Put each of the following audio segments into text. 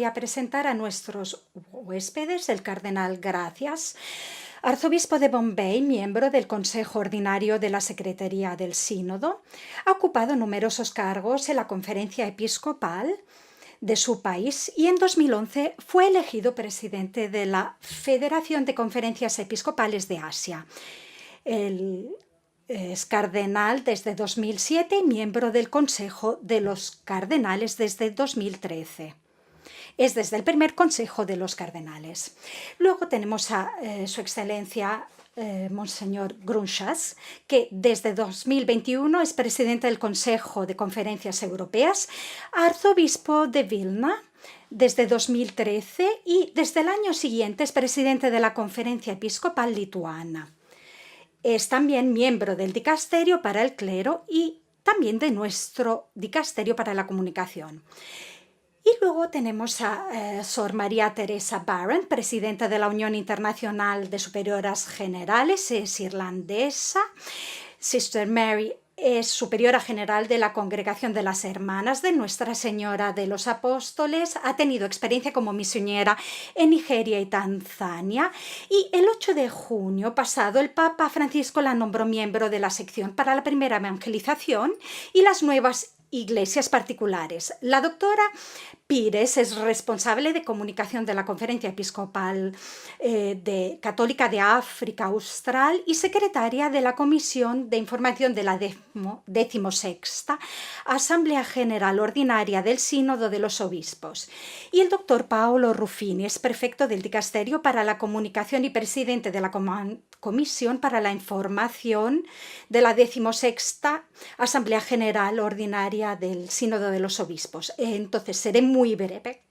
a presentar a nuestros huéspedes, el cardenal Gracias, arzobispo de Bombay, miembro del Consejo Ordinario de la Secretaría del Sínodo. Ha ocupado numerosos cargos en la Conferencia Episcopal de su país y en 2011 fue elegido presidente de la Federación de Conferencias Episcopales de Asia. Es cardenal desde 2007 y miembro del Consejo de los Cardenales desde 2013. Es desde el primer Consejo de los Cardenales. Luego tenemos a Su Excelencia Monseñor Grunschas, que desde 2021 es presidente del Consejo de Conferencias Europeas, arzobispo de Vilna desde 2013 y desde el año siguiente es presidente de la Conferencia Episcopal Lituana. Es también miembro del Dicasterio para el Clero y también de nuestro Dicasterio para la Comunicación. Y luego tenemos a Sor María Teresa Barron, presidenta de la Unión Internacional de Superioras Generales, es irlandesa. Sister Mary es superiora general de la Congregación de las Hermanas de Nuestra Señora de los Apóstoles. Ha tenido experiencia como misionera en Nigeria y Tanzania. Y el 8 de junio pasado, el Papa Francisco la nombró miembro de la sección para la primera evangelización y las nuevas iglesias particulares. La doctora Pires es responsable de comunicación de la Conferencia Episcopal Católica de África Austral y secretaria de la Comisión de Información de la 16ª Asamblea General Ordinaria del Sínodo de los Obispos. Y el doctor Paolo Ruffini es prefecto del Dicasterio para la Comunicación y presidente de la Comisión para la Información de la 16ª Asamblea General Ordinaria del Sínodo de los Obispos. Entonces, seré muy breve.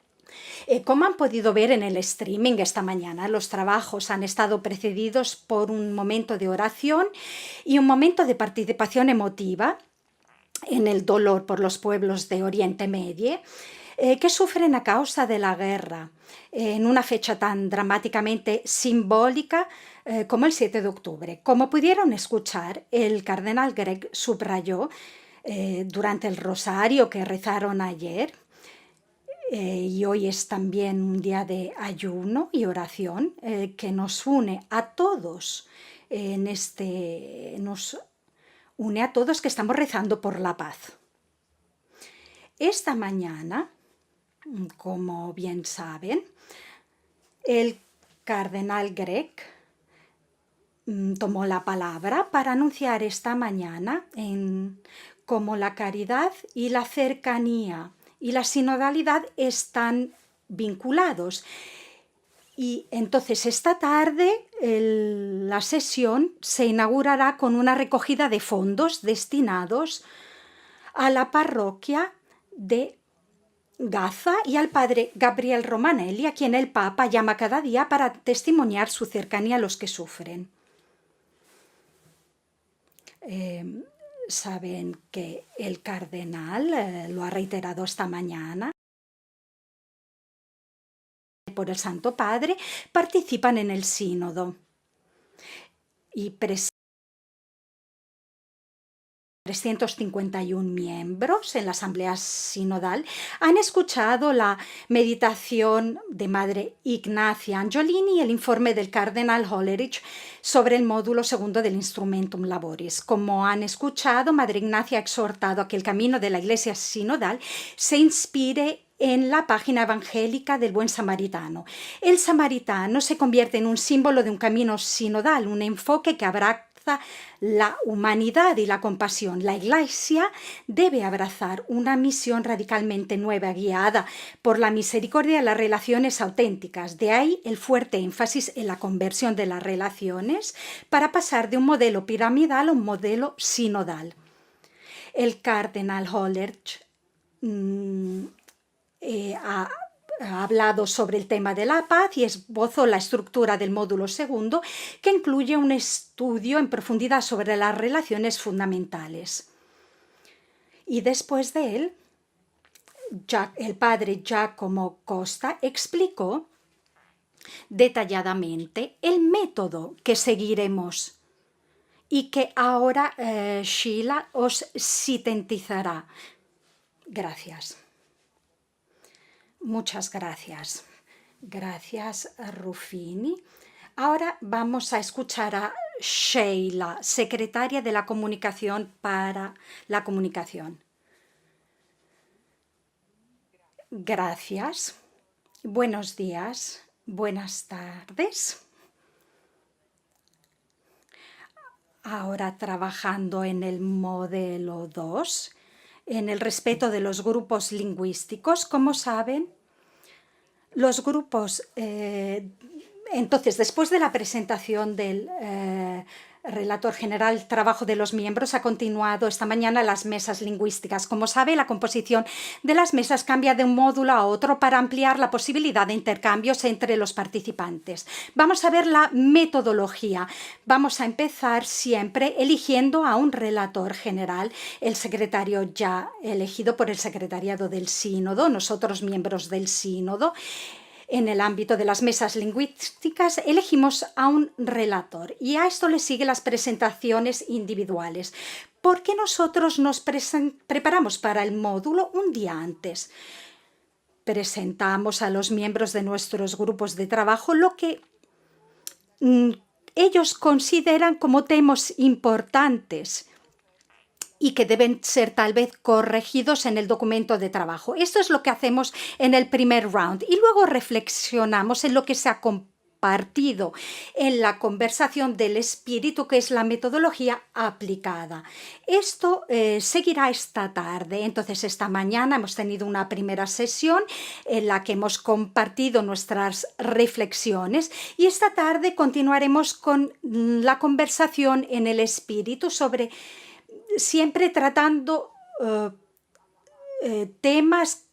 Como han podido ver en el streaming esta mañana, los trabajos han estado precedidos por un momento de oración y un momento de participación emotiva en el dolor por los pueblos de Oriente Medio que sufren a causa de la guerra, en una fecha tan dramáticamente simbólica como el 7 de octubre. Como pudieron escuchar, el cardenal Greg subrayó durante el rosario que rezaron ayer, y hoy es también un día de ayuno y oración que nos une a todos nos une a todos que estamos rezando por la paz. Esta mañana, como bien saben, el cardenal Greg tomó la palabra para anunciar esta mañana cómo la caridad y la cercanía y la sinodalidad están vinculados. Y entonces esta tarde la sesión se inaugurará con una recogida de fondos destinados a la parroquia de Gaza y al padre Gabriel Romanelli, a quien el Papa llama cada día para testimoniar su cercanía a los que sufren. Saben que el cardenal lo ha reiterado esta mañana por el Santo Padre, participan en el sínodo y 351 miembros en la Asamblea Sinodal han escuchado la meditación de Madre Ignacia Angiolini y el informe del cardenal Hollerich sobre el módulo segundo del Instrumentum Laboris. Como han escuchado, Madre Ignacia ha exhortado a que el camino de la Iglesia Sinodal se inspire en la página evangélica del buen samaritano. El samaritano se convierte en un símbolo de un camino sinodal, un enfoque que abraza la humanidad y la compasión. La Iglesia debe abrazar una misión radicalmente nueva, guiada por la misericordia de las relaciones auténticas. De ahí el fuerte énfasis en la conversión de las relaciones para pasar de un modelo piramidal a un modelo sinodal. El cardenal Hollerich ha hablado sobre el tema de la paz y esbozó la estructura del módulo segundo, que incluye un estudio en profundidad sobre las relaciones fundamentales. Y después de él, el padre Giacomo Costa explicó detalladamente el método que seguiremos y que ahora Sheila os sintetizará. Gracias. Muchas gracias. Gracias, Ruffini. Ahora vamos a escuchar a Sheila, secretaria de la Comunicación para la Comunicación. Gracias. Buenos días. Buenas tardes. Ahora trabajando en el modelo 2, en el respeto de los grupos lingüísticos, como saben, los grupos, entonces, después de la presentación del relator general, trabajo de los miembros, ha continuado esta mañana las mesas lingüísticas. Como sabe, la composición de las mesas cambia de un módulo a otro para ampliar la posibilidad de intercambios entre los participantes. Vamos a ver la metodología. Vamos a empezar siempre eligiendo a un relator general, el secretario ya elegido por el secretariado del sínodo, nosotros miembros del sínodo. En el ámbito de las mesas lingüísticas elegimos a un relator y a esto le siguen las presentaciones individuales, porque nosotros nos preparamos para el módulo un día antes. Presentamos a los miembros de nuestros grupos de trabajo lo que ellos consideran como temas importantes y que deben ser tal vez corregidos en el documento de trabajo. Esto es lo que hacemos en el primer round y luego reflexionamos en lo que se ha compartido en la conversación del espíritu, que es la metodología aplicada. Esto seguirá esta tarde. Entonces, esta mañana hemos tenido una primera sesión en la que hemos compartido nuestras reflexiones y esta tarde continuaremos con la conversación en el espíritu sobre siempre tratando temas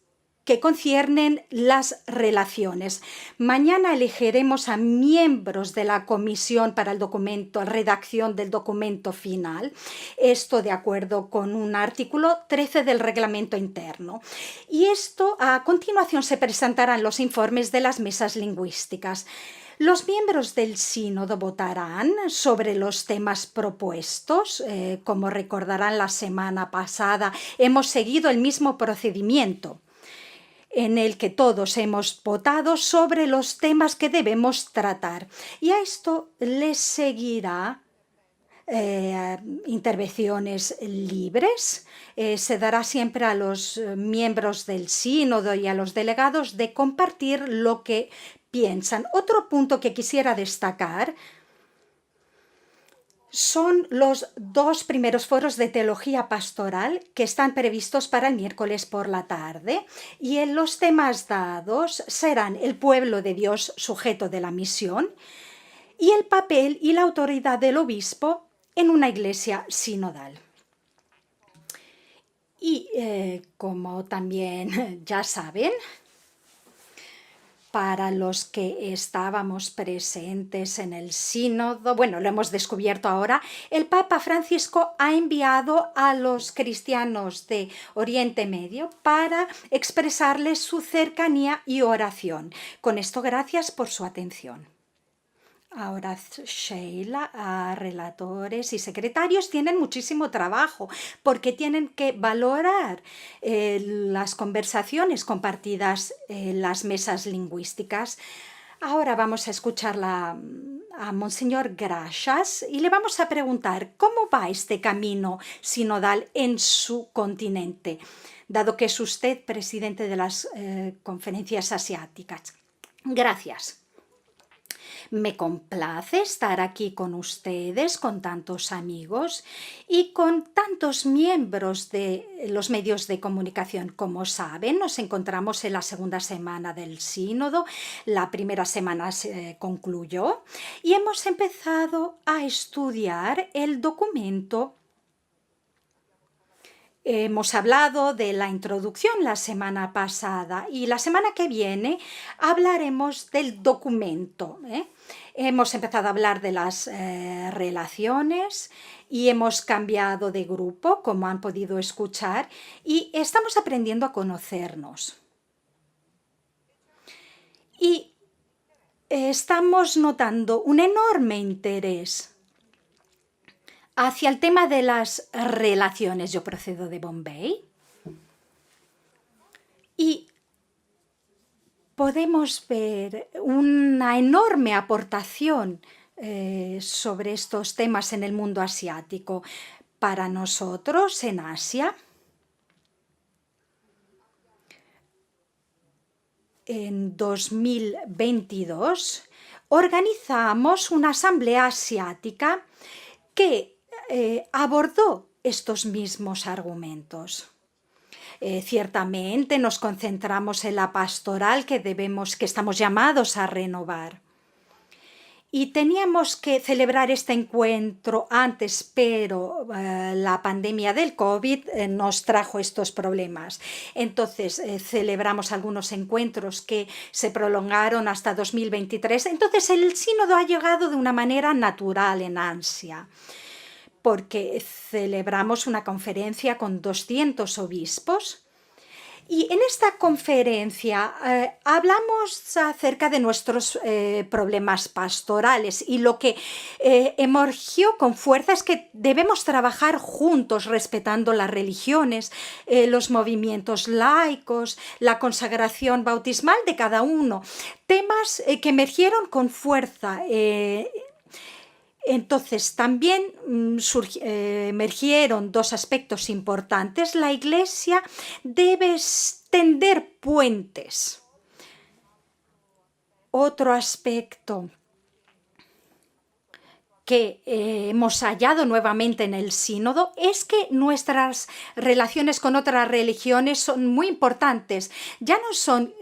que conciernen las relaciones. Mañana elegiremos a miembros de la comisión para el documento, redacción del documento final, esto de acuerdo con un artículo 13 del reglamento interno. Y esto a continuación se presentarán los informes de las mesas lingüísticas. Los miembros del sínodo votarán sobre los temas propuestos. Como recordarán, la semana pasada hemos seguido el mismo procedimiento en el que todos hemos votado sobre los temas que debemos tratar. Y a esto les seguirá intervenciones libres. Se dará siempre a los miembros del sínodo y a los delegados de compartir lo que piensan. Otro punto que quisiera destacar son los 2 primeros foros de teología pastoral que están previstos para el miércoles por la tarde, y en los temas dados serán el pueblo de Dios sujeto de la misión y el papel y la autoridad del obispo en una iglesia sinodal. Y como también ya saben, para los que estábamos presentes en el sínodo, bueno, lo hemos descubierto ahora, el Papa Francisco ha enviado a los cristianos de Oriente Medio para expresarles su cercanía y oración. Con esto, gracias por su atención. Ahora, Sheila, relatores y secretarios tienen muchísimo trabajo porque tienen que valorar las conversaciones compartidas en las mesas lingüísticas. Ahora vamos a escuchar a Monseñor Gracias y le vamos a preguntar cómo va este camino sinodal en su continente, dado que es usted presidente de las conferencias asiáticas. Gracias. Me complace estar aquí con ustedes, con tantos amigos y con tantos miembros de los medios de comunicación. Como saben, nos encontramos en la segunda semana del sínodo. La primera semana se concluyó y hemos empezado a estudiar el documento. Hemos hablado de la introducción la semana pasada y la semana que viene hablaremos del documento. Hemos empezado a hablar de las relaciones y hemos cambiado de grupo, como han podido escuchar, y estamos aprendiendo a conocernos. Y estamos notando un enorme interés hacia el tema de las relaciones. Yo procedo de Bombay y podemos ver una enorme aportación sobre estos temas en el mundo asiático. Para nosotros en Asia, en 2022, organizamos una asamblea asiática que abordó estos mismos argumentos. Ciertamente nos concentramos en la pastoral que estamos llamados a renovar. Y teníamos que celebrar este encuentro antes, pero la pandemia del COVID nos trajo estos problemas. Entonces, celebramos algunos encuentros que se prolongaron hasta 2023. Entonces, el sínodo ha llegado de una manera natural en Asia, porque celebramos una conferencia con 200 obispos. Y en esta conferencia hablamos acerca de nuestros problemas pastorales, y lo que emergió con fuerza es que debemos trabajar juntos respetando las religiones, los movimientos laicos, la consagración bautismal de cada uno, temas que emergieron con fuerza. Entonces, también emergieron dos aspectos importantes. La Iglesia debe tender puentes. Otro aspecto que hemos hallado nuevamente en el sínodo es que nuestras relaciones con otras religiones son muy importantes. Ya no son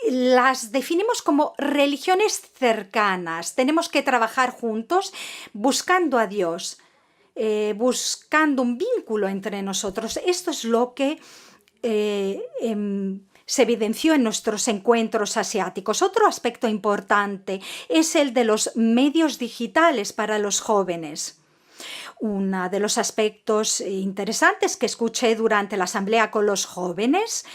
las definimos como religiones cercanas. Tenemos que trabajar juntos buscando a Dios, buscando un vínculo entre nosotros. Esto es lo que se evidenció en nuestros encuentros asiáticos. Otro aspecto importante es el de los medios digitales para los jóvenes. Uno de los aspectos interesantes que escuché durante la asamblea con los jóvenes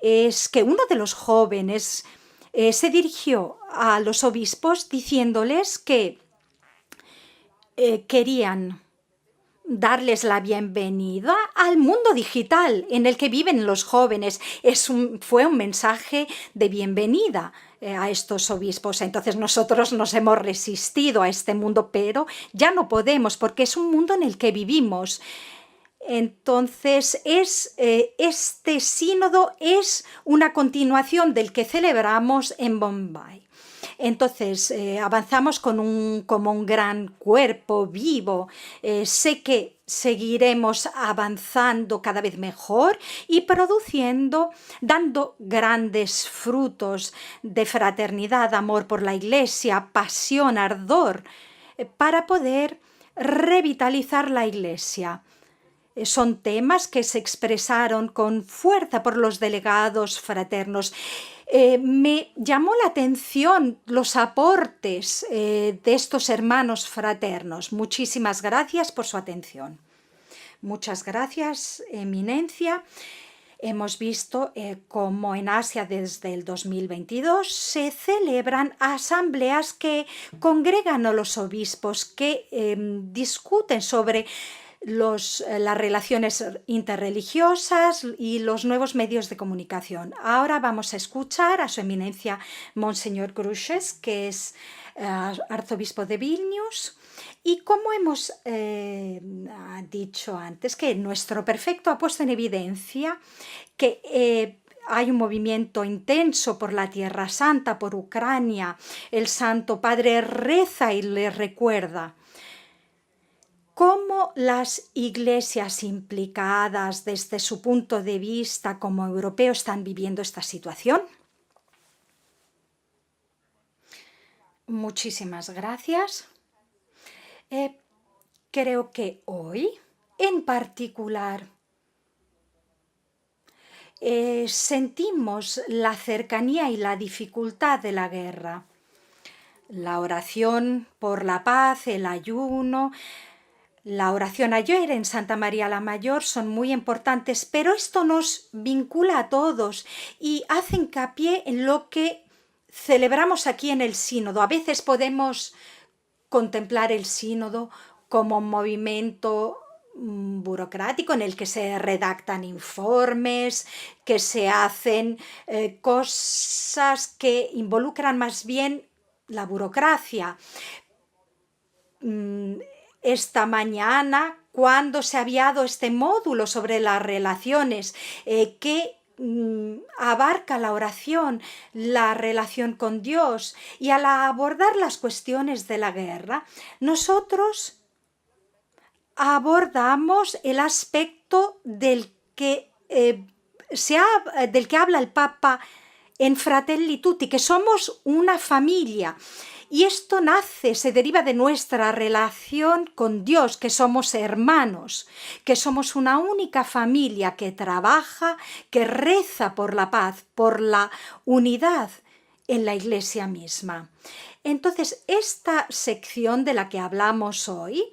es que uno de los jóvenes se dirigió a los obispos diciéndoles que querían darles la bienvenida al mundo digital en el que viven los jóvenes. Fue un mensaje de bienvenida a estos obispos. Entonces nosotros nos hemos resistido a este mundo, pero ya no podemos, porque es un mundo en el que vivimos. Entonces, este sínodo es una continuación del que celebramos en Bombay. Entonces, avanzamos como un gran cuerpo vivo. Sé que seguiremos avanzando cada vez mejor y dando grandes frutos de fraternidad, amor por la Iglesia, pasión, ardor, para poder revitalizar la Iglesia. Son temas que se expresaron con fuerza por los delegados fraternos. Me llamó la atención los aportes de estos hermanos fraternos. Muchísimas gracias por su atención. Muchas gracias, Eminencia. Hemos visto cómo en Asia desde el 2022 se celebran asambleas que congregan a los obispos, que discuten sobre las relaciones interreligiosas y los nuevos medios de comunicación. Ahora vamos a escuchar a su eminencia Monseñor Gruixes, que es arzobispo de Vilnius. Y como hemos dicho antes, que nuestro prefecto ha puesto en evidencia que hay un movimiento intenso por la Tierra Santa, por Ucrania. El Santo Padre reza y le recuerda. ¿Cómo las iglesias implicadas desde su punto de vista como europeos están viviendo esta situación? Muchísimas gracias. Creo que hoy, en particular, sentimos la cercanía y la dificultad de la guerra. La oración por la paz, el ayuno, la oración ayer en Santa María la Mayor son muy importantes, pero esto nos vincula a todos y hace hincapié en lo que celebramos aquí en el sínodo. A veces podemos contemplar el sínodo como un movimiento burocrático en el que se redactan informes, que se hacen cosas que involucran más bien la burocracia. Esta mañana, cuando se ha enviado este módulo sobre las relaciones que abarca la oración, la relación con Dios, y al abordar las cuestiones de la guerra, nosotros abordamos el aspecto del que habla el Papa en Fratelli Tutti, que somos una familia. Y esto se deriva de nuestra relación con Dios, que somos hermanos, que somos una única familia que trabaja, que reza por la paz, por la unidad en la Iglesia misma. Entonces, esta sección de la que hablamos hoy,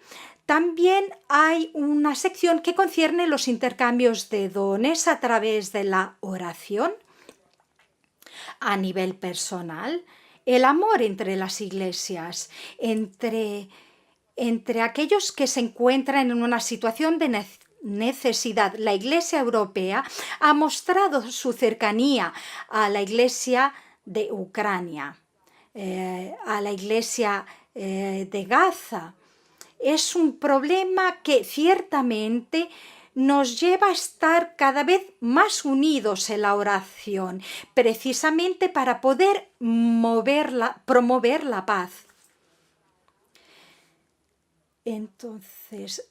también hay una sección que concierne los intercambios de dones a través de la oración a nivel personal, el amor entre las iglesias, entre aquellos que se encuentran en una situación de necesidad. La Iglesia Europea ha mostrado su cercanía a la Iglesia de Ucrania, a la Iglesia de Gaza. Es un problema que ciertamente nos lleva a estar cada vez más unidos en la oración, precisamente para poder promover la paz. Entonces,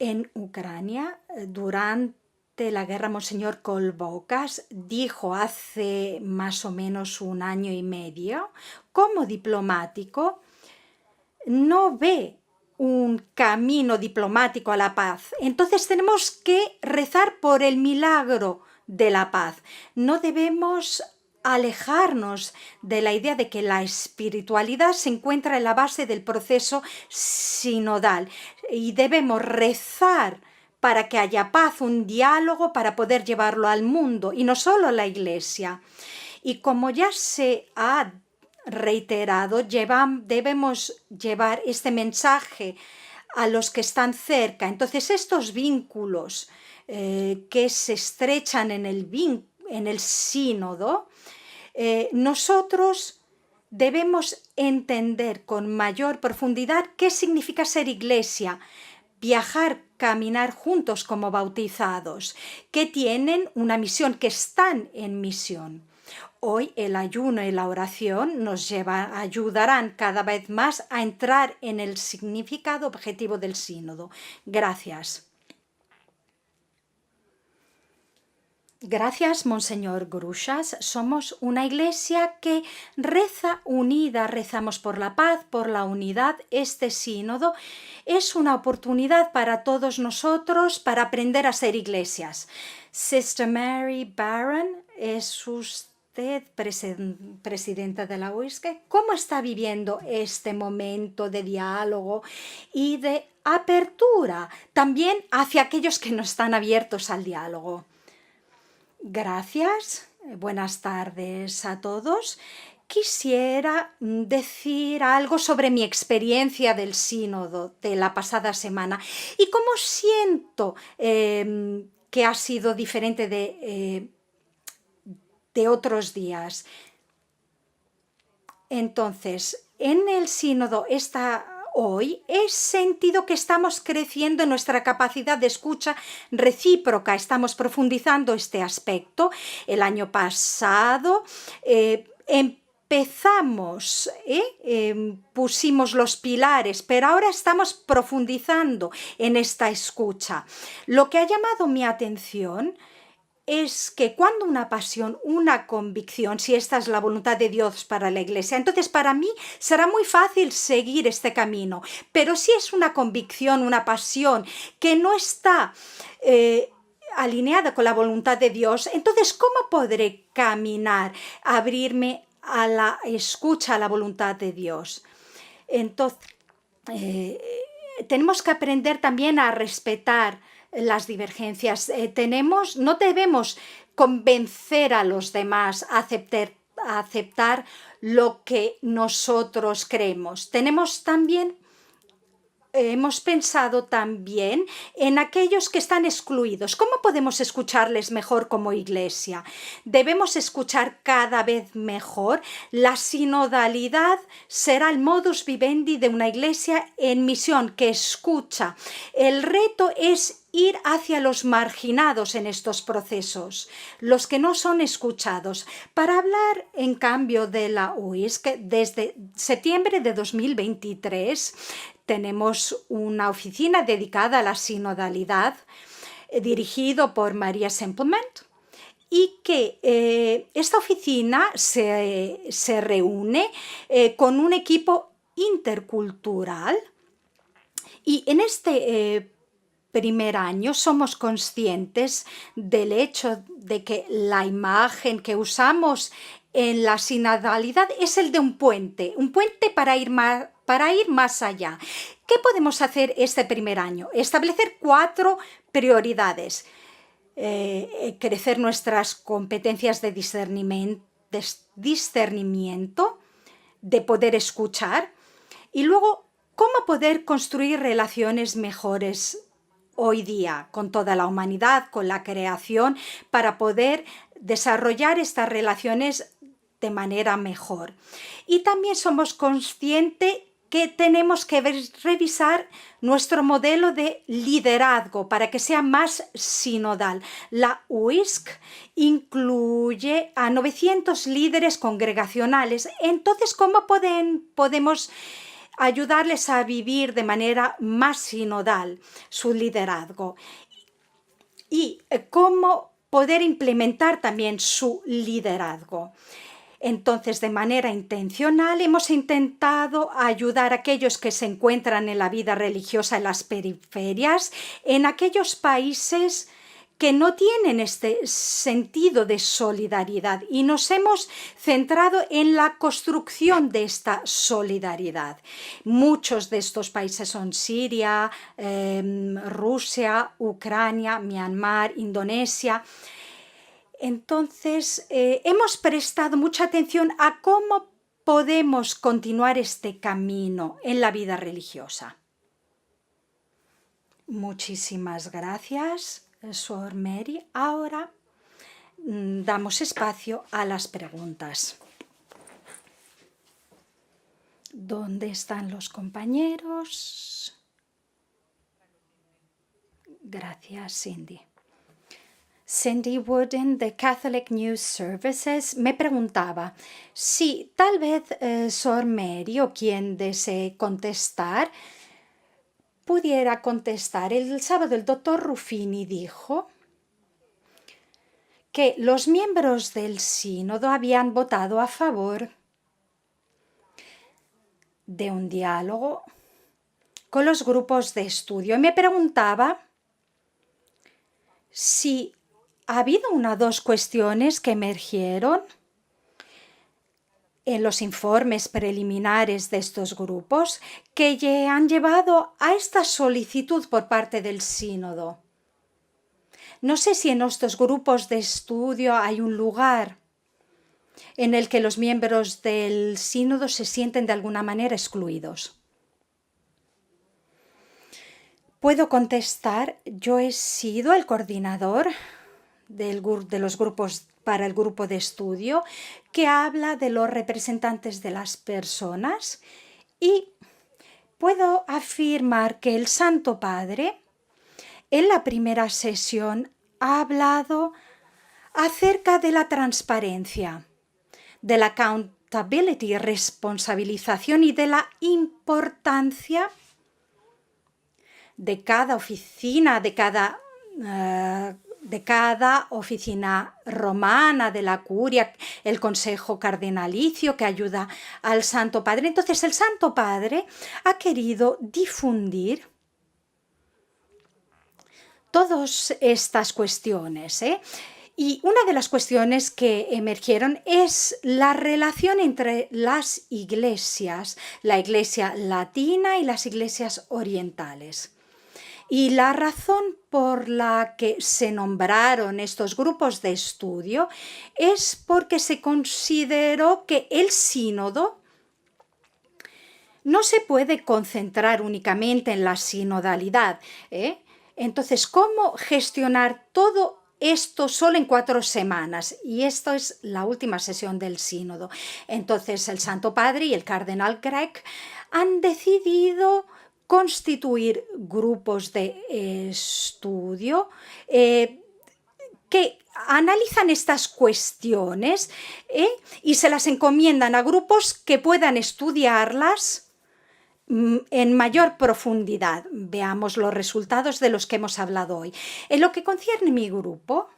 en Ucrania, durante la guerra, Monseñor Colbocas dijo hace más o menos un año y medio, como diplomático, no ve un camino diplomático a la paz. Entonces tenemos que rezar por el milagro de la paz. No debemos alejarnos de la idea de que la espiritualidad se encuentra en la base del proceso sinodal y debemos rezar para que haya paz, un diálogo para poder llevarlo al mundo y no solo a la Iglesia. Y como ya se ha reiterado, debemos llevar este mensaje a los que están cerca. Entonces, estos vínculos que se estrechan en el sínodo, nosotros debemos entender con mayor profundidad qué significa ser iglesia, viajar, caminar juntos como bautizados, que tienen una misión, que están en misión. Hoy el ayuno y la oración nos ayudarán cada vez más a entrar en el significado objetivo del sínodo. Gracias. Gracias, Monseñor Grushas. Somos una iglesia que reza unida, rezamos por la paz, por la unidad. Este sínodo es una oportunidad para todos nosotros para aprender a ser iglesias. Sister Mary Barron, es usted presidenta de la UISC. ¿Cómo está viviendo este momento de diálogo y de apertura también hacia aquellos que no están abiertos al diálogo? Gracias. Buenas tardes a todos. Quisiera decir algo sobre mi experiencia del sínodo de la pasada semana y cómo siento que ha sido diferente de otros días. Entonces, en el sínodo hoy he sentido que estamos creciendo en nuestra capacidad de escucha recíproca, estamos profundizando este aspecto. El año pasado pusimos los pilares, pero ahora estamos profundizando en esta escucha. Lo que ha llamado mi atención es que cuando una pasión, una convicción, si esta es la voluntad de Dios para la Iglesia, entonces para mí será muy fácil seguir este camino. Pero si es una convicción, una pasión que no está alineada con la voluntad de Dios, entonces ¿cómo podré caminar, abrirme a la escucha, a la voluntad de Dios? Entonces, tenemos que aprender también a respetar las divergencias. No debemos convencer a los demás a aceptar lo que nosotros creemos. Tenemos también hemos pensado también en aquellos que están excluidos. ¿Cómo podemos escucharles mejor como iglesia? Debemos escuchar cada vez mejor. La sinodalidad será el modus vivendi de una iglesia en misión que escucha. El reto es ir hacia los marginados en estos procesos, los que no son escuchados. Para hablar, en cambio, de la UISC, desde septiembre de 2023 tenemos una oficina dedicada a la sinodalidad, dirigido por María Semplement, y que esta oficina se reúne con un equipo intercultural, y en este primer año somos conscientes del hecho de que la imagen que usamos en la sinodalidad es el de un puente para ir más allá. ¿Qué podemos hacer este primer año? Establecer 4 prioridades. Crecer nuestras competencias de discernimiento, de poder escuchar, y luego cómo poder construir relaciones mejores hoy día con toda la humanidad, con la creación, para poder desarrollar estas relaciones de manera mejor. Y también somos conscientes que tenemos que revisar nuestro modelo de liderazgo para que sea más sinodal. La UISC incluye a 900 líderes congregacionales. Entonces, ¿cómo podemos ayudarles a vivir de manera más sinodal su liderazgo? Y cómo poder implementar también su liderazgo. Entonces, de manera intencional, hemos intentado ayudar a aquellos que se encuentran en la vida religiosa en las periferias, en aquellos países que no tienen este sentido de solidaridad, y nos hemos centrado en la construcción de esta solidaridad. Muchos de estos países son Siria, Rusia, Ucrania, Myanmar, Indonesia. Entonces, hemos prestado mucha atención a cómo podemos continuar este camino en la vida religiosa. Muchísimas gracias, Sor Mary. Ahora damos espacio a las preguntas. ¿Dónde están los compañeros? Gracias, Cindy. Cindy Wooden de Catholic News Services me preguntaba si tal vez Sor Mary o quien desee contestar pudiera contestar. El sábado el doctor Ruffini dijo que los miembros del sínodo habían votado a favor de un diálogo con los grupos de estudio. Y me preguntaba si ha habido 1 o 2 cuestiones que emergieron en los informes preliminares de estos grupos que han llevado a esta solicitud por parte del sínodo. No sé si en estos grupos de estudio hay un lugar en el que los miembros del sínodo se sienten de alguna manera excluidos. Puedo contestar. Yo he sido el coordinador de los grupos para el grupo de estudio que habla de los representantes de las personas, y puedo afirmar que el Santo Padre en la primera sesión ha hablado acerca de la transparencia, de la accountability, responsabilización, y de la importancia de cada oficina, de cada oficina romana, de la curia, el consejo cardenalicio que ayuda al Santo Padre. Entonces, el Santo Padre ha querido difundir todas estas cuestiones, Y una de las cuestiones que emergieron es la relación entre las iglesias, la iglesia latina y las iglesias orientales. Y la razón por la que se nombraron estos grupos de estudio es porque se consideró que el sínodo no se puede concentrar únicamente en la sinodalidad, ¿eh? Entonces, ¿cómo gestionar todo esto solo en 4 semanas? Y esto es la última sesión del sínodo. Entonces, el Santo Padre y el cardenal Gregg han decidido constituir grupos de estudio que analizan estas cuestiones y se las encomiendan a grupos que puedan estudiarlas en mayor profundidad. Veamos los resultados de los que hemos hablado hoy. En lo que concierne a mi grupo,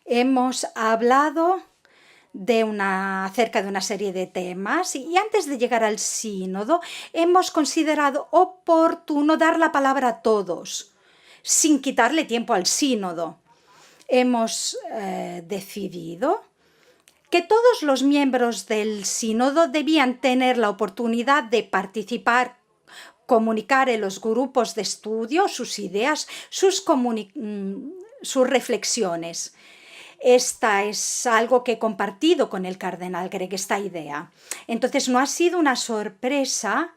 hemos hablado acerca de una serie de temas y antes de llegar al sínodo hemos considerado oportuno dar la palabra a todos, sin quitarle tiempo al sínodo. Hemos decidido que todos los miembros del sínodo debían tener la oportunidad de participar, comunicar en los grupos de estudio sus ideas, sus reflexiones. Esta es algo que he compartido con el cardenal Gregg, esta idea. Entonces, no ha sido una sorpresa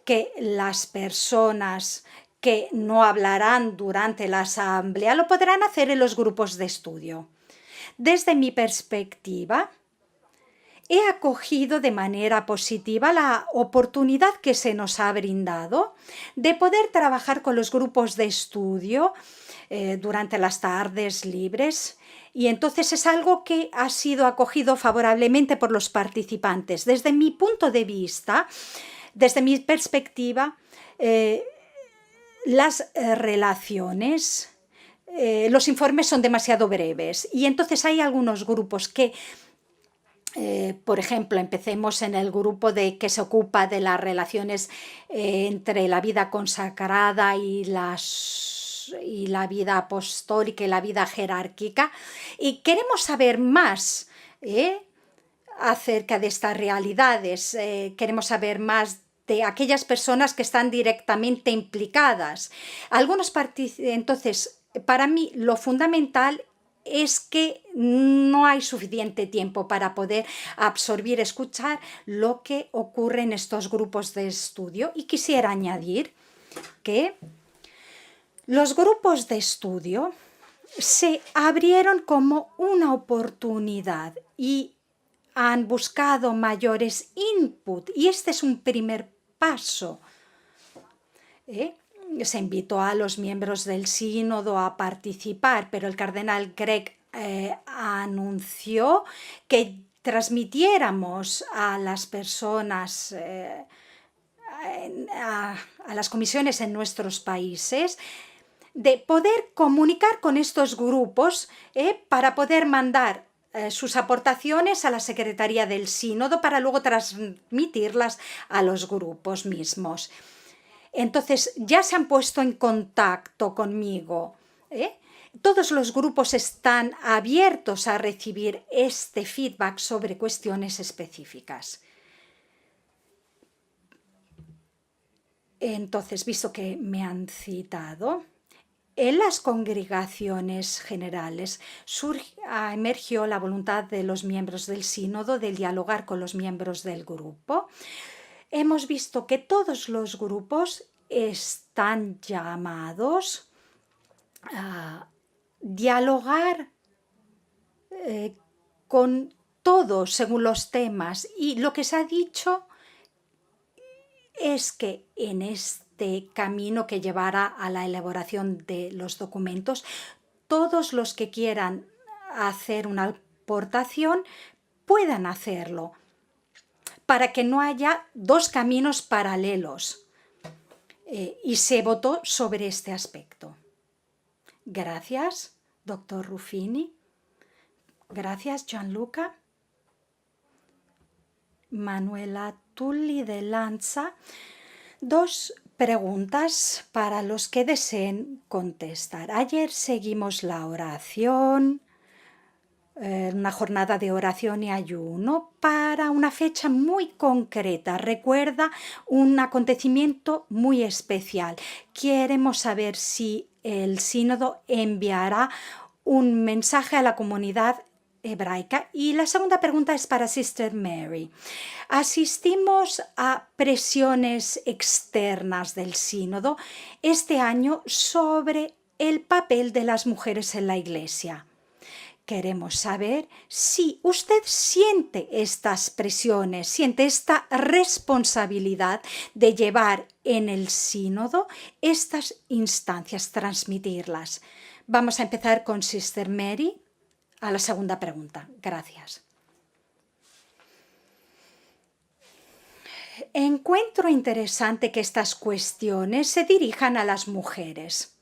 que las personas que no hablarán durante la asamblea lo podrán hacer en los grupos de estudio. Desde mi perspectiva, he acogido de manera positiva la oportunidad que se nos ha brindado de poder trabajar con los grupos de estudio durante las tardes libres. Y entonces es algo que ha sido acogido favorablemente por los participantes. Desde mi punto de vista, desde mi perspectiva, las relaciones, los informes son demasiado breves y entonces hay algunos grupos que, por ejemplo, empecemos en el grupo que se ocupa de las relaciones entre la vida consagrada y la vida apostólica y la vida jerárquica, y queremos saber más acerca de estas realidades, queremos saber más de aquellas personas que están directamente implicadas. Entonces, para mí lo fundamental es que no hay suficiente tiempo para poder absorber, escuchar lo que ocurre en estos grupos de estudio. Y quisiera añadir que los grupos de estudio se abrieron como una oportunidad y han buscado mayores input, y este es un primer paso. Se invitó a los miembros del sínodo a participar, pero el cardenal Gregg anunció que transmitiéramos a las personas, a las comisiones en nuestros países, de poder comunicar con estos grupos para poder mandar sus aportaciones a la Secretaría del Sínodo para luego transmitirlas a los grupos mismos. Entonces, ya se han puesto en contacto conmigo. Todos los grupos están abiertos a recibir este feedback sobre cuestiones específicas. Entonces, visto que me han citado, en las congregaciones generales emergió la voluntad de los miembros del sínodo de dialogar con los miembros del grupo. Hemos visto que todos los grupos están llamados a dialogar con todos según los temas, y lo que se ha dicho es que en este camino que llevará a la elaboración de los documentos, todos los que quieran hacer una aportación puedan hacerlo, para que no haya dos caminos paralelos. Y se votó sobre este aspecto. Gracias, doctor Ruffini. Gracias, Gianluca. Manuela Tulli de Lanza. 2 preguntas para los que deseen contestar. Ayer seguimos la oración, una jornada de oración y ayuno para una fecha muy concreta. Recuerda un acontecimiento muy especial. Queremos saber si el sínodo enviará un mensaje a la comunidad hebraica. Y la segunda pregunta es para Sister Mary. Asistimos a presiones externas del sínodo este año sobre el papel de las mujeres en la Iglesia. Queremos saber si usted siente estas presiones, siente esta responsabilidad de llevar en el sínodo estas instancias, transmitirlas. Vamos a empezar con Sister Mary a la segunda pregunta. Gracias. Encuentro interesante que estas cuestiones se dirijan a las mujeres,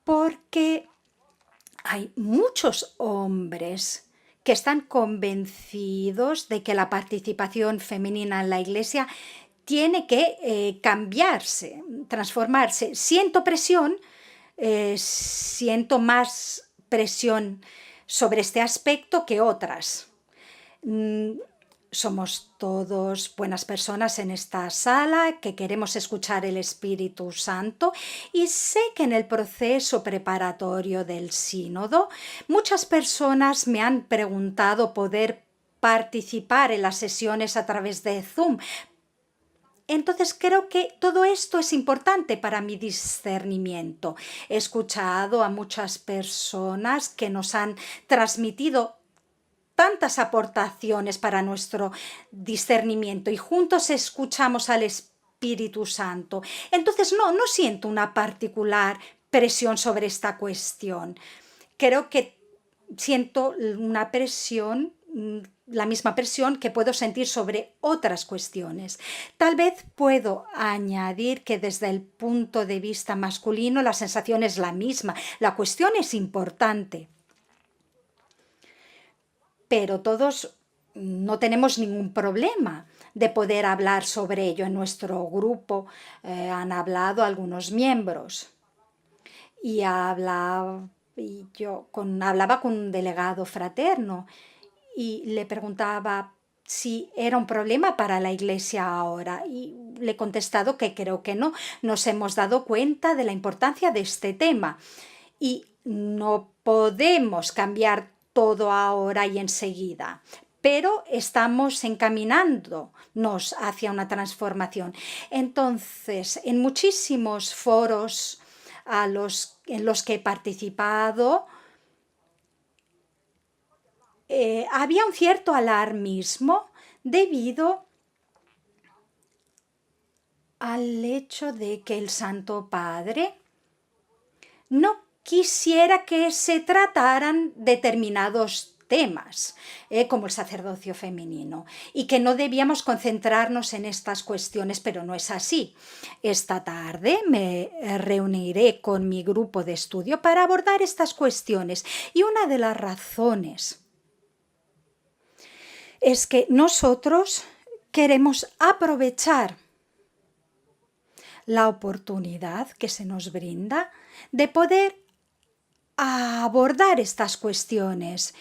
porque hay muchos hombres que están convencidos de que la participación femenina en la Iglesia tiene que cambiarse, transformarse. Siento más presión sobre este aspecto que otras. Somos todos buenas personas en esta sala que queremos escuchar el Espíritu Santo, y sé que en el proceso preparatorio del sínodo muchas personas me han preguntado poder participar en las sesiones a través de Zoom. Entonces creo que todo esto es importante para mi discernimiento. He escuchado a muchas personas que nos han transmitido tantas aportaciones para nuestro discernimiento y juntos escuchamos al Espíritu Santo. Entonces no siento una particular presión sobre esta cuestión. Creo que siento una presión, la misma presión que puedo sentir sobre otras cuestiones. Tal vez puedo añadir que desde el punto de vista masculino la sensación es la misma. La cuestión es importante, pero todos no tenemos ningún problema de poder hablar sobre ello. En nuestro grupo han hablado algunos miembros y hablaba con un delegado fraterno y le preguntaba si era un problema para la Iglesia ahora, y le he contestado que creo que no. Nos hemos dado cuenta de la importancia de este tema y no podemos cambiar todo ahora y enseguida, pero estamos encaminándonos hacia una transformación. Entonces, en muchísimos foros en los que he participado, había un cierto alarmismo debido al hecho de que el Santo Padre no quisiera que se trataran determinados temas, como el sacerdocio femenino, y que no debíamos concentrarnos en estas cuestiones, pero no es así. Esta tarde me reuniré con mi grupo de estudio para abordar estas cuestiones, y una de las razones es que nosotros queremos aprovechar la oportunidad que se nos brinda de poder abordar estas cuestiones,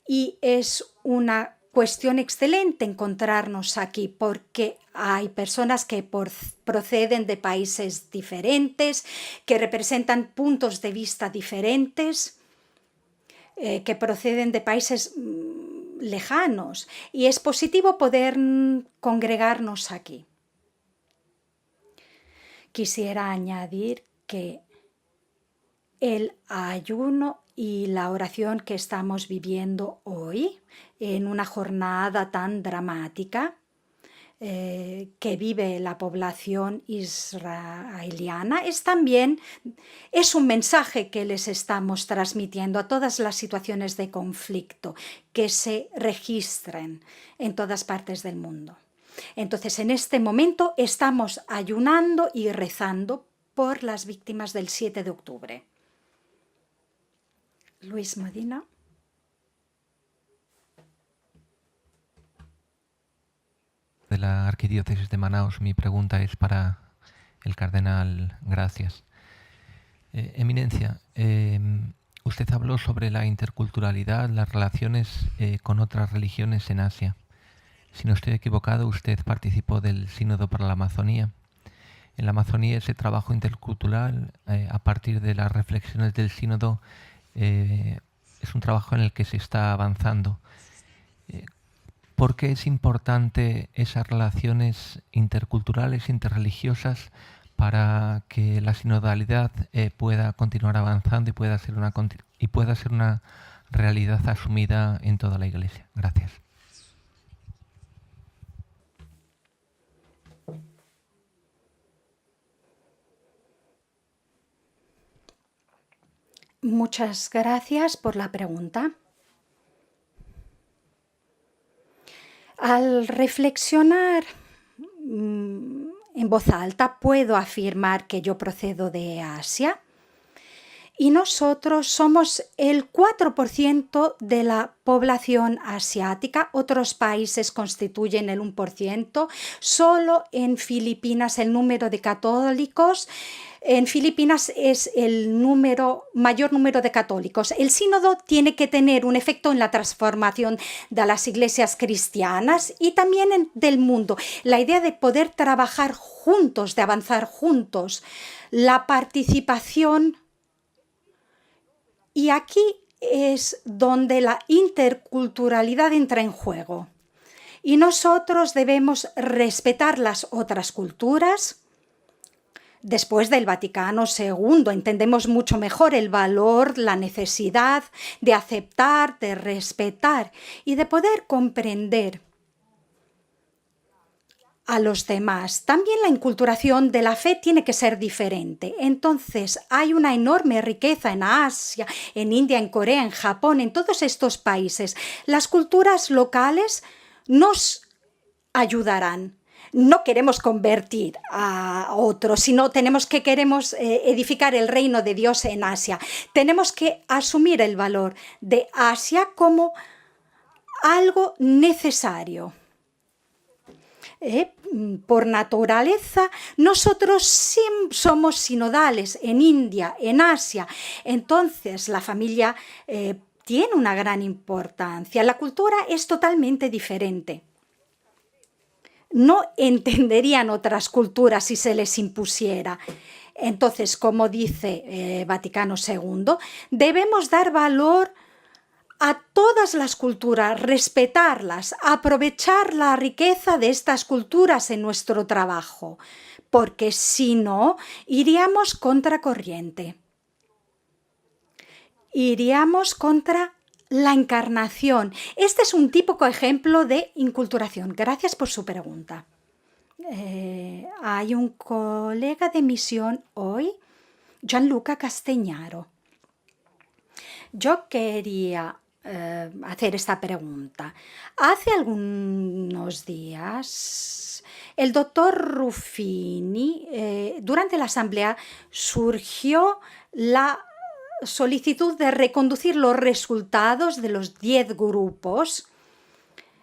y es una cuestión excelente encontrarnos aquí porque hay personas que proceden de países diferentes, que representan puntos de vista diferentes, que proceden de países lejanos, y es positivo poder congregarnos aquí. Quisiera añadir que el ayuno y la oración que estamos viviendo hoy, en una jornada tan dramática que vive la población israeliana, es un mensaje que les estamos transmitiendo a todas las situaciones de conflicto que se registren en todas partes del mundo. Entonces, en este momento estamos ayunando y rezando por las víctimas del 7 de octubre. Luis Medina. De la Arquidiócesis de Manaos, mi pregunta es para el Cardenal Gracias. Eminencia, usted habló sobre la interculturalidad, las relaciones con otras religiones en Asia. Si no estoy equivocado, usted participó del Sínodo para la Amazonía. En la Amazonía, ese trabajo intercultural, a partir de las reflexiones del Sínodo, es un trabajo en el que se está avanzando. ¿Por qué es importante esas relaciones interculturales, interreligiosas, para que la sinodalidad pueda continuar avanzando y pueda ser una realidad asumida en toda la Iglesia? Gracias. Muchas gracias por la pregunta. Al reflexionar en voz alta, puedo afirmar que yo procedo de Asia y nosotros somos el 4% de la población asiática. Otros países constituyen el 1%. Solo en Filipinas el número de católicos en Filipinas es el mayor número de católicos. El sínodo tiene que tener un efecto en la transformación de las iglesias cristianas y también del mundo. La idea de poder trabajar juntos, de avanzar juntos, la participación. Y aquí es donde la interculturalidad entra en juego. Y nosotros debemos respetar las otras culturas. Después del Vaticano II entendemos mucho mejor el valor, la necesidad de aceptar, de respetar y de poder comprender a los demás. También la inculturación de la fe tiene que ser diferente. Entonces, hay una enorme riqueza en Asia, en India, en Corea, en Japón, en todos estos países. Las culturas locales nos ayudarán. No queremos convertir a otros, sino queremos edificar el reino de Dios en Asia. Tenemos que asumir el valor de Asia como algo necesario. Por naturaleza, nosotros somos sinodales en India, en Asia. Entonces, la familia tiene una gran importancia. La cultura es totalmente diferente. No entenderían otras culturas si se les impusiera. Entonces, como dice Vaticano II, debemos dar valor a todas las culturas, respetarlas, aprovechar la riqueza de estas culturas en nuestro trabajo, porque si no, iríamos contracorriente. Iríamos contra la encarnación. Este es un típico ejemplo de inculturación. Gracias por su pregunta. Hay un colega de misión hoy, Gianluca Castagnaro. Yo quería hacer esta pregunta. Hace algunos días, el doctor Ruffini, durante la asamblea, surgió la solicitud de reconducir los resultados de los 10 grupos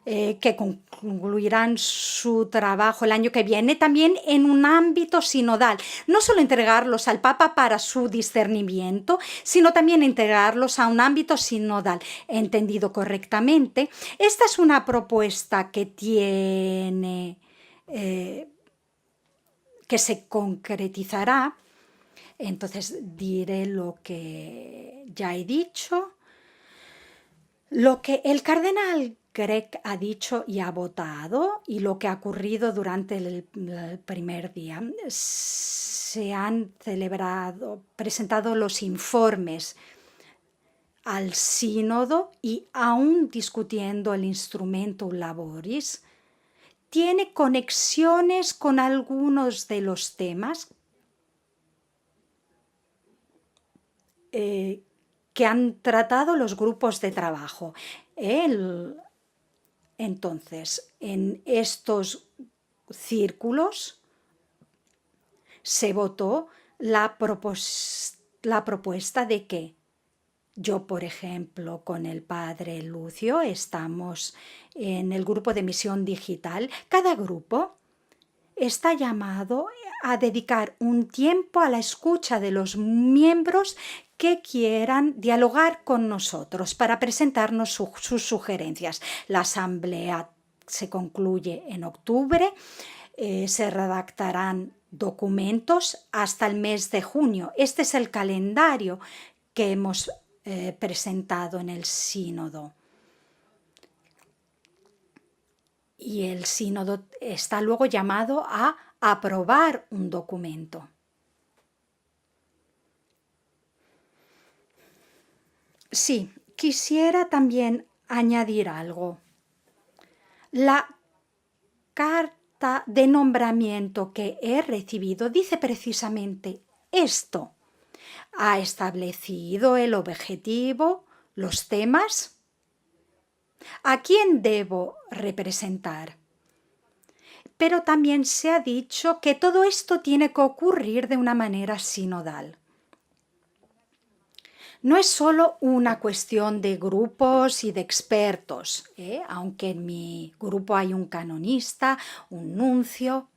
que concluirán su trabajo el año que viene, también en un ámbito sinodal. No solo entregarlos al Papa para su discernimiento, sino también integrarlos a un ámbito sinodal. Entendido correctamente, esta es una propuesta que que se concretizará. Entonces diré lo que ya he dicho, lo que el cardenal Grech ha dicho y ha votado y lo que ha ocurrido durante el primer día. Se han presentado los informes al sínodo y aún discutiendo el instrumentum laboris, tiene conexiones con algunos de los temas que han tratado los grupos de trabajo. Entonces, en estos círculos se votó la propuesta de que yo, por ejemplo, con el padre Lucio, estamos en el grupo de misión digital. Cada grupo está llamado a dedicar un tiempo a la escucha de los miembros que quieran dialogar con nosotros para presentarnos sus sugerencias. La asamblea se concluye en octubre, se redactarán documentos hasta el mes de junio. Este es el calendario que hemos presentado en el sínodo. Y el sínodo está luego llamado a aprobar un documento. Sí, quisiera también añadir algo. La carta de nombramiento que he recibido dice precisamente esto. Ha establecido el objetivo, los temas. ¿A quién debo representar? Pero también se ha dicho que todo esto tiene que ocurrir de una manera sinodal. No es solo una cuestión de grupos y de expertos, aunque en mi grupo hay un canonista, un nuncio.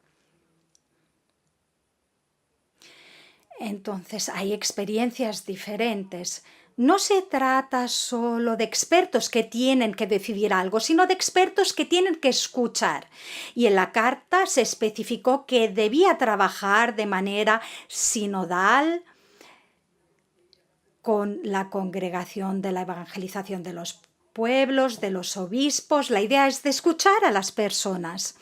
Entonces hay experiencias diferentes. No se trata solo de expertos que tienen que decidir algo, sino de expertos que tienen que escuchar. Y en la carta se especificó que debía trabajar de manera sinodal con la congregación de la evangelización de los pueblos, de los obispos. La idea es de escuchar a las personas.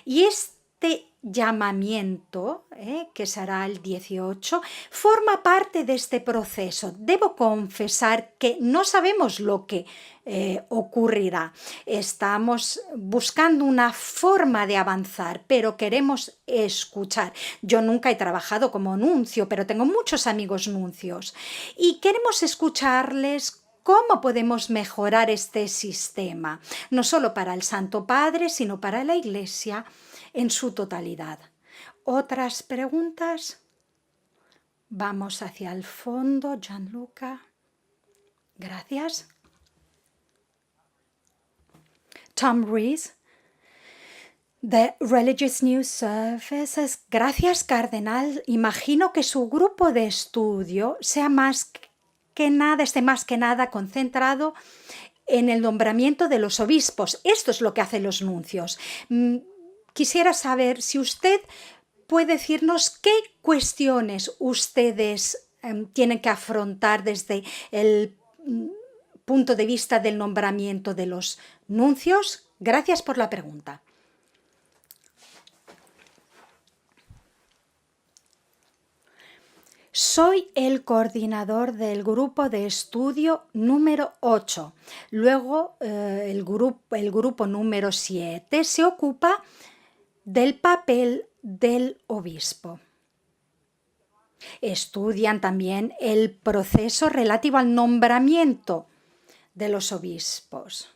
Y este llamamiento, que será el 18, forma parte de este proceso. Debo confesar que no sabemos lo que ocurrirá. Estamos buscando una forma de avanzar, pero queremos escuchar. Yo nunca he trabajado como nuncio, pero tengo muchos amigos nuncios y queremos escucharles. ¿Cómo podemos mejorar este sistema? No solo para el Santo Padre, sino para la Iglesia en su totalidad. ¿Otras preguntas? Vamos hacia el fondo, Gianluca. Gracias. Tom Rees, The Religious News Services. Gracias, Cardenal. Imagino que su grupo de estudio esté más que nada concentrado en el nombramiento de los obispos. Esto es lo que hacen los nuncios. Quisiera saber si usted puede decirnos qué cuestiones ustedes tienen que afrontar desde el punto de vista del nombramiento de los nuncios. Gracias por la pregunta. Soy el coordinador del grupo de estudio número 8. Luego el grupo número 7 se ocupa del papel del obispo. Estudian también el proceso relativo al nombramiento de los obispos.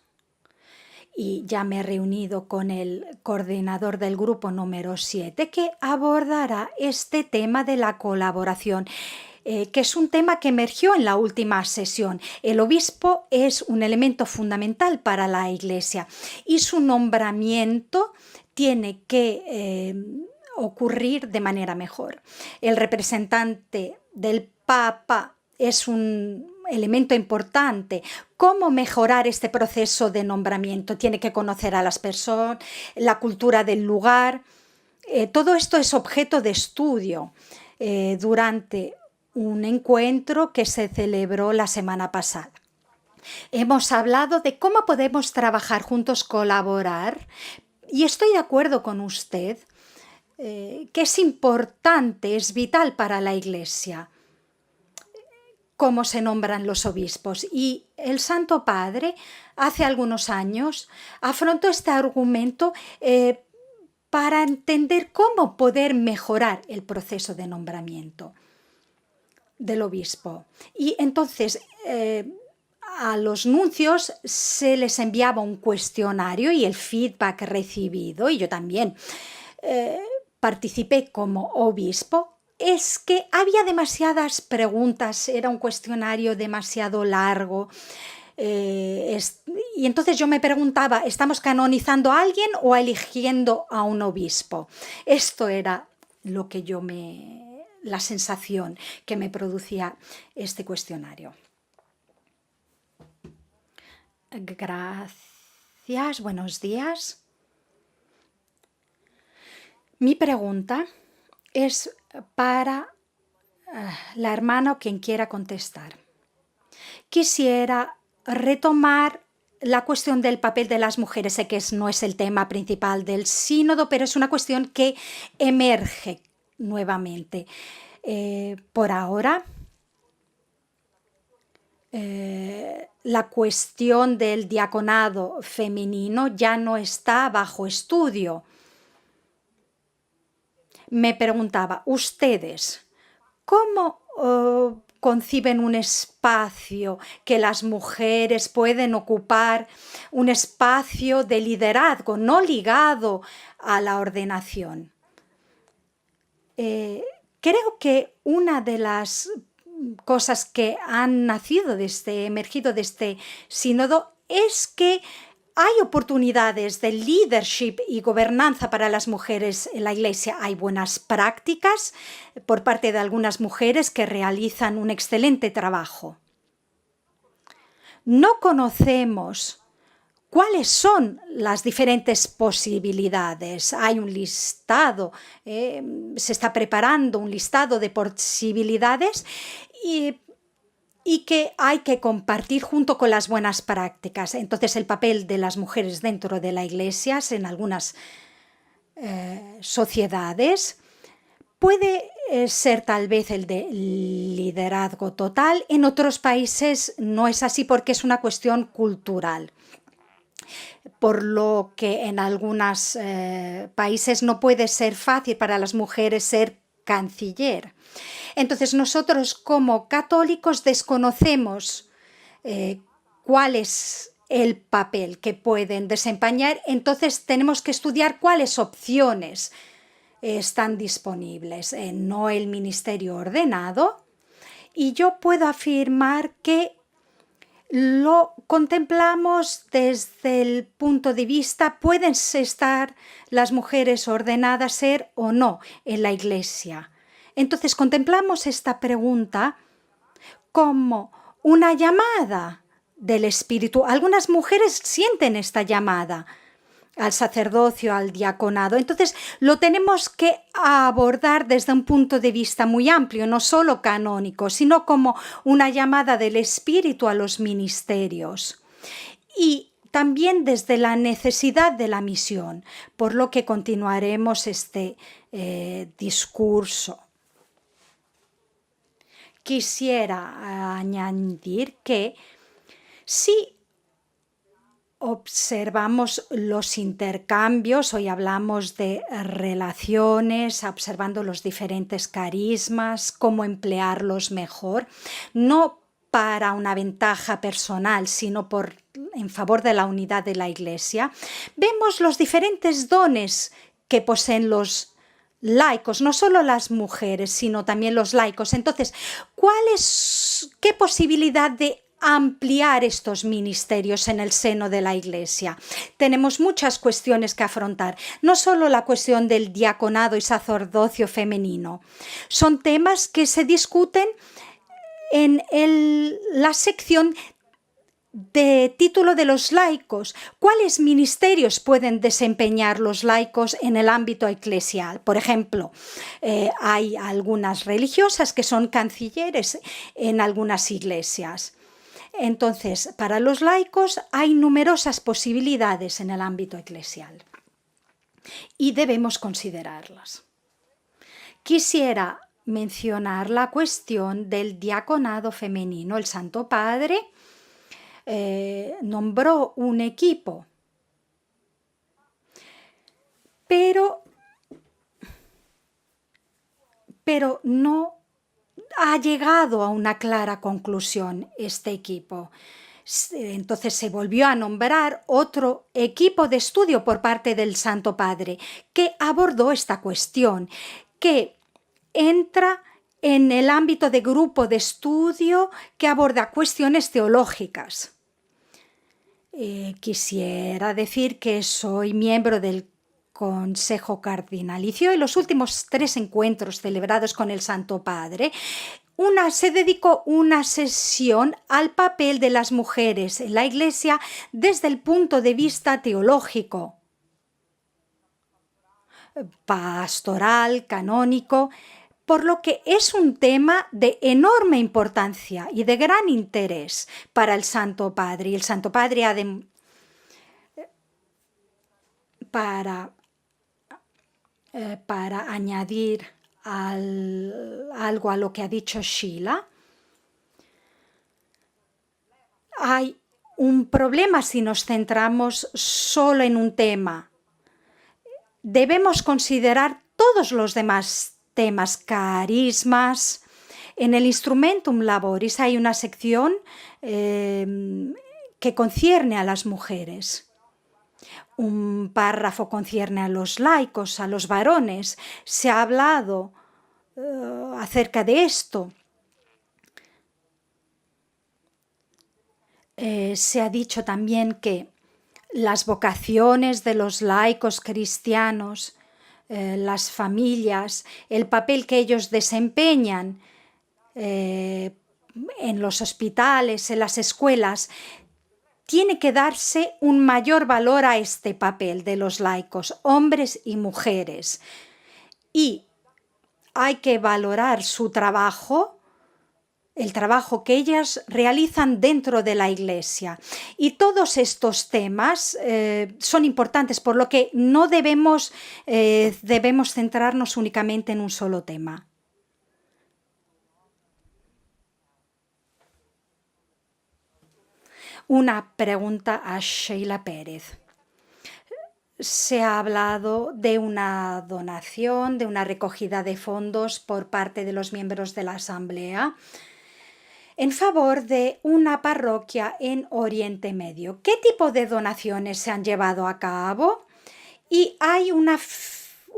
Y ya me he reunido con el coordinador del grupo número 7 que abordará este tema de la colaboración, que es un tema que emergió en la última sesión. El obispo es un elemento fundamental para la Iglesia y su nombramiento tiene que ocurrir de manera mejor. El representante del Papa es un elemento importante. ¿Cómo mejorar este proceso de nombramiento? Tiene que conocer a las personas, la cultura del lugar. Todo esto es objeto de estudio durante un encuentro que se celebró la semana pasada. Hemos hablado de cómo podemos trabajar juntos, colaborar, y estoy de acuerdo con usted que es importante, es vital para la Iglesia cómo se nombran los obispos. Y el Santo Padre, hace algunos años, afrontó este argumento para entender cómo poder mejorar el proceso de nombramiento del obispo. Y entonces a los nuncios se les enviaba un cuestionario y el feedback recibido, y yo también participé como obispo, es que había demasiadas preguntas, era un cuestionario demasiado largo. Y entonces yo me preguntaba, ¿estamos canonizando a alguien o eligiendo a un obispo? Esto era lo que la sensación que me producía este cuestionario. Gracias, buenos días. Mi pregunta es para la hermana o quien quiera contestar. quisiera retomar la cuestión del papel de las mujeres. Sé que no es el tema principal del sínodo, pero es una cuestión que emerge nuevamente. Por ahora, la cuestión del diaconado femenino ya no está bajo estudio. Me preguntaba, ¿ustedes cómo conciben un espacio que las mujeres pueden ocupar, un espacio de liderazgo no ligado a la ordenación? Creo que una de las cosas que han nacido emergido de este sínodo es que hay oportunidades de leadership y gobernanza para las mujeres en la Iglesia. Hay buenas prácticas por parte de algunas mujeres que realizan un excelente trabajo. No conocemos cuáles son las diferentes posibilidades. Hay un listado, se está preparando un listado de posibilidades y que hay que compartir junto con las buenas prácticas. Entonces, el papel de las mujeres dentro de la Iglesia en algunas sociedades puede ser tal vez el de liderazgo total. En otros países no es así porque es una cuestión cultural. Por lo que en algunos países no puede ser fácil para las mujeres ser canciller. Entonces nosotros como católicos desconocemos cuál es el papel que pueden desempeñar, entonces tenemos que estudiar cuáles opciones están disponibles, no el ministerio ordenado, y yo puedo afirmar que lo contemplamos desde el punto de vista, ¿pueden estar las mujeres ordenadas ser o no en la Iglesia? Entonces contemplamos esta pregunta como una llamada del Espíritu. Algunas mujeres sienten esta llamada al sacerdocio, al diaconado. Entonces lo tenemos que abordar desde un punto de vista muy amplio, no solo canónico, sino como una llamada del Espíritu a los ministerios. Y también desde la necesidad de la misión, por lo que continuaremos este discurso. Quisiera añadir que si observamos los intercambios, hoy hablamos de relaciones, observando los diferentes carismas, cómo emplearlos mejor, no para una ventaja personal, sino en favor de la unidad de la Iglesia. Vemos los diferentes dones que poseen los laicos, no solo las mujeres, sino también los laicos. Entonces, ¿qué posibilidad de ampliar estos ministerios en el seno de la Iglesia? Tenemos muchas cuestiones que afrontar, no solo la cuestión del diaconado y sacerdocio femenino. Son temas que se discuten en la sección de título de los laicos. ¿Cuáles ministerios pueden desempeñar los laicos en el ámbito eclesial? Por ejemplo, hay algunas religiosas que son cancilleres en algunas iglesias. Entonces, para los laicos hay numerosas posibilidades en el ámbito eclesial y debemos considerarlas. Quisiera mencionar la cuestión del diaconado femenino. El Santo Padre nombró un equipo, pero no ha llegado a una clara conclusión este equipo. Entonces se volvió a nombrar otro equipo de estudio por parte del Santo Padre que abordó esta cuestión, que entra en el ámbito de grupo de estudio que aborda cuestiones teológicas. Quisiera decir que soy miembro del Consejo Cardinalicio y los últimos 3 encuentros celebrados con el Santo Padre, se dedicó una sesión al papel de las mujeres en la Iglesia desde el punto de vista teológico, pastoral, canónico, por lo que es un tema de enorme importancia y de gran interés para el Santo Padre. Y el Santo Padre para añadir algo a lo que ha dicho Sheila, hay un problema si nos centramos solo en un tema. Debemos considerar todos los demás temas, carismas. En el Instrumentum Laboris hay una sección que concierne a las mujeres. Un párrafo concierne a los laicos, a los varones. Se ha hablado acerca de esto. Se ha dicho también que las vocaciones de los laicos cristianos, las familias, el papel que ellos desempeñan en los hospitales, en las escuelas, tiene que darse un mayor valor a este papel de los laicos, hombres y mujeres. Y hay que valorar su trabajo, el trabajo que ellas realizan dentro de la Iglesia. Y todos estos temas son importantes, por lo que no debemos centrarnos únicamente en un solo tema. Una pregunta a Sheila Pérez. Se ha hablado de una donación, de una recogida de fondos por parte de los miembros de la Asamblea en favor de una parroquia en Oriente Medio. ¿Qué tipo de donaciones se han llevado a cabo? Y hay un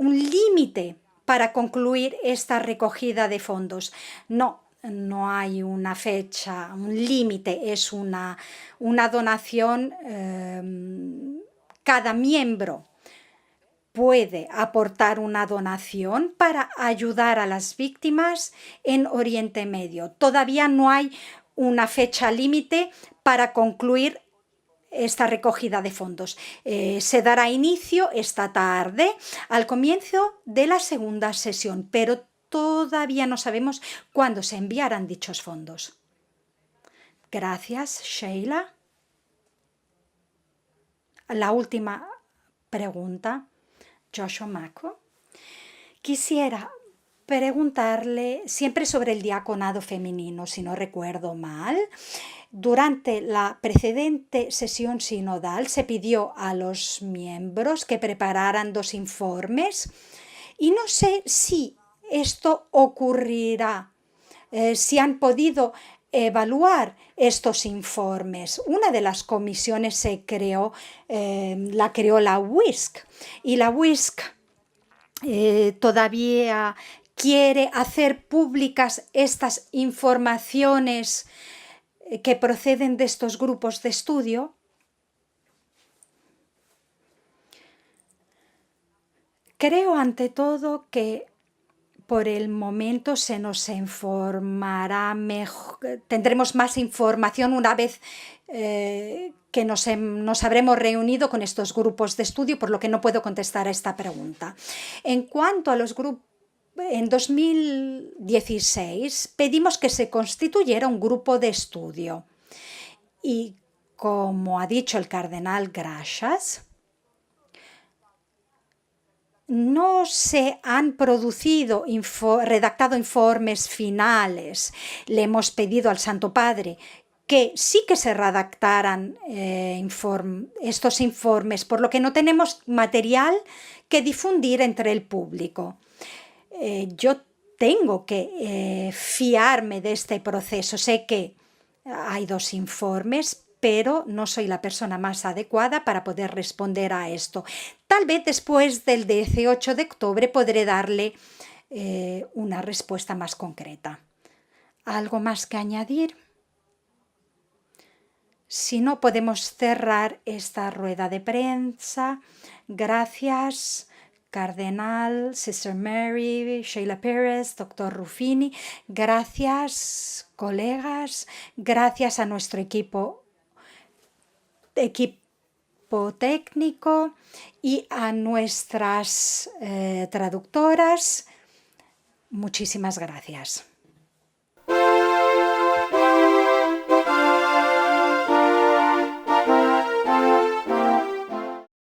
límite para concluir esta recogida de fondos. No hay una fecha, un límite, es una donación. Cada miembro puede aportar una donación para ayudar a las víctimas en Oriente Medio. Todavía no hay una fecha límite para concluir esta recogida de fondos. Se dará inicio esta tarde al comienzo de la segunda sesión, pero todavía no sabemos cuándo se enviarán dichos fondos. Gracias, Sheila. La última pregunta, Joshua Mako. Quisiera preguntarle siempre sobre el diaconado femenino, si no recuerdo mal. Durante la precedente sesión sinodal se pidió a los miembros que prepararan 2 informes y no sé si esto ocurrirá, si han podido evaluar estos informes. Una de las comisiones se creó, la creó la WISC, y la WISC todavía quiere hacer públicas estas informaciones que proceden de estos grupos de estudio. Creo ante todo que por el momento se nos informará mejor, tendremos más información una vez que nos habremos reunido con estos grupos de estudio, por lo que no puedo contestar a esta pregunta. En cuanto a los grupos, en 2016 pedimos que se constituyera un grupo de estudio y, como ha dicho el cardenal Gracias, no se han redactado informes finales. Le hemos pedido al Santo Padre que sí que se redactaran estos informes, por lo que no tenemos material que difundir entre el público. Yo tengo que fiarme de este proceso. Sé que hay 2 informes, pero no soy la persona más adecuada para poder responder a esto. Tal vez después del 18 de octubre podré darle una respuesta más concreta. ¿Algo más que añadir? Si no, podemos cerrar esta rueda de prensa. Gracias, Cardenal, Sister Mary, Sheila Pérez, Dr. Ruffini. Gracias, colegas. Gracias a nuestro equipo técnico y a nuestras traductoras. Muchísimas gracias.